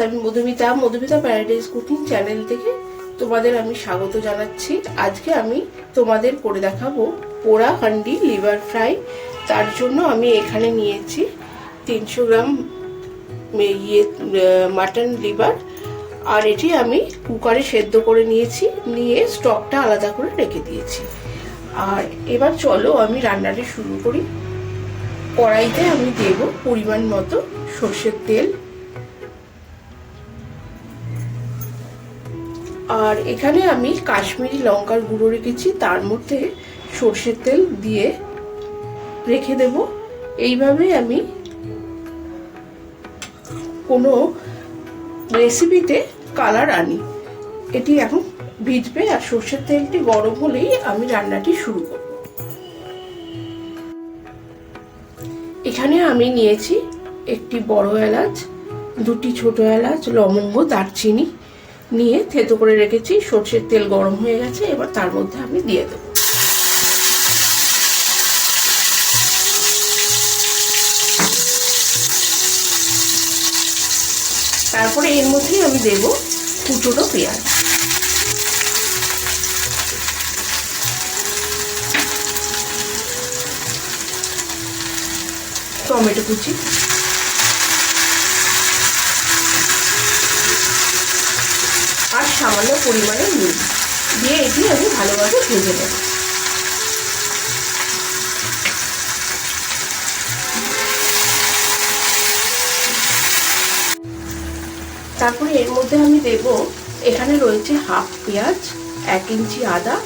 আমি Madhumita paradise cooking channel থেকে তোমাদের আমি স্বাগত জানাচ্ছি। আজকে আমি তোমাদের করে দেখাবো পোড়া হান্ডি লিভার ফ্রাই। তার জন্য আমি এখানে নিয়েছি 300 গ্রাম মাটন লিভার, আর এটি আমি কুকারে সেদ্ধ করে নিয়েছি, নিয়ে স্টকটা আলাদা করে রেখে দিয়েছি। আর এবার চলো আমি রান্নাটা শুরু করি। কড়াইতে আমি দেব পরিমাণ মতো সর্ষের তেল, আর এখানে আমি কাশ্মীরি লঙ্কার গুঁড়ো রেখেছি, তার মধ্যে সর্ষের তেল দিয়ে রেখে দেব। এইভাবে আমি কোনো রেসিপিতে কালার আনি। এটি এখন ভিজবে, আর সর্ষের তেলটি গরম হলেই আমি রান্নাটি শুরু করব। এখানে আমি নিয়েছি একটি বড় এলাচ, দুটি ছোট এলাচ, লবঙ্গ, দারচিনি নিয়ে থেতো করে রেখেছি। সর্ষের তেল গরম হয়ে গেছে, এবার তার মধ্যে আমি দিয়ে দেব। তারপরে এর মধ্যেই আমি দেব কুচনো পেঁয়াজ, টমেটো কুচি, আর সামান্য পরিমাণে নুন দিয়ে এটি আমি ভালোভাবে ভেজে নেব। তারপরে এর মধ্যে আমি দেব, এখানে রয়েছে হাফ পেঁয়াজ, 1 ইঞ্চি আদা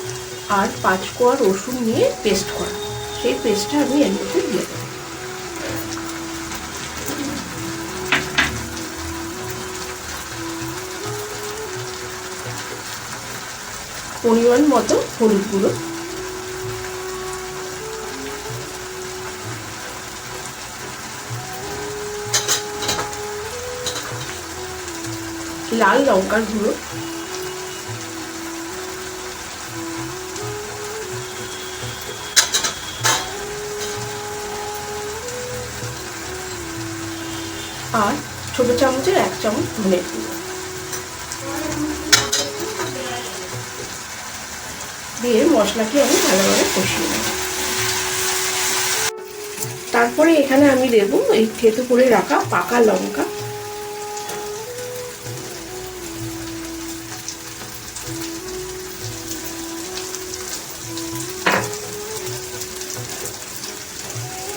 আর 5 কোয়া রসুন নিয়ে পেস্ট করা। সেই পেস্টটা আমি এর মধ্যে দিয়ে দেব। পরিমাণ মতো হলুদ গুঁড়ো, লাল লঙ্কার গুঁড়ো, আর ছোট চামচের 1 চামচ ধনের গুঁড়ো দিয়ে মশলাটি আমি ভালোভাবে কষিয়ে নেব। তারপরে এখানে আমি দেব এই থেতো করে রাখা পাকা লঙ্কা,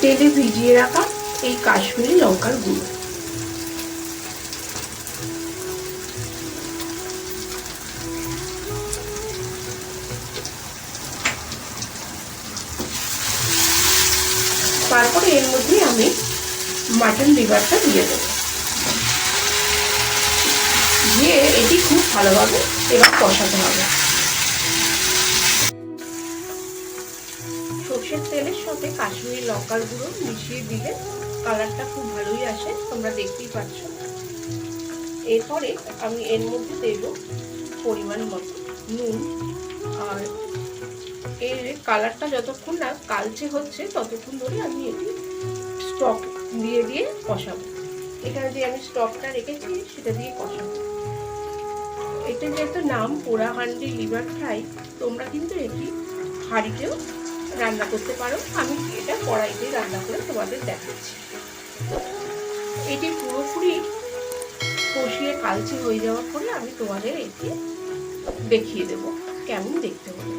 তেলে ভিজিয়ে রাখা এই কাশ্মীরি লঙ্কার গুঁড়ো, তারপরে এর মধ্যে আমি মাটন লিভারটা দিয়ে দেব, দিয়ে এটি খুব ভালোভাবে এবার কষাতে হবে। সর্ষের তেলের সাথে কাশ্মীরি লঙ্কার গুঁড়ো মিশিয়ে দিলে কালারটা খুব ভালোই আসে, তোমরা দেখতেই পাচ্ছ। এরপরে আমি এর মধ্যে দেব পরিমাণ মতো নুন, আর এর কালারটা যতক্ষণ না কালচে হচ্ছে ততক্ষণ ধরে আমি এটি স্টক দিয়ে দিয়ে কষাবো। এখানে যে আমি স্টকটা রেখেছি সেটা দিয়ে কষাবো। এটা যেহেতু নাম পোড়া হান্ডি লিভার ফ্রাই, তোমরা কিন্তু এটি হাঁড়িতেও রান্না করতে পারো। আমি এটা কড়াইতে রান্না করে তোমাদের দেখাচ্ছি। এটি পুরোপুরি কষিয়ে কালচে হয়ে যাওয়ার পরে আমি তোমাদের এটি দেখিয়ে দেবো কেমন দেখতে হবে।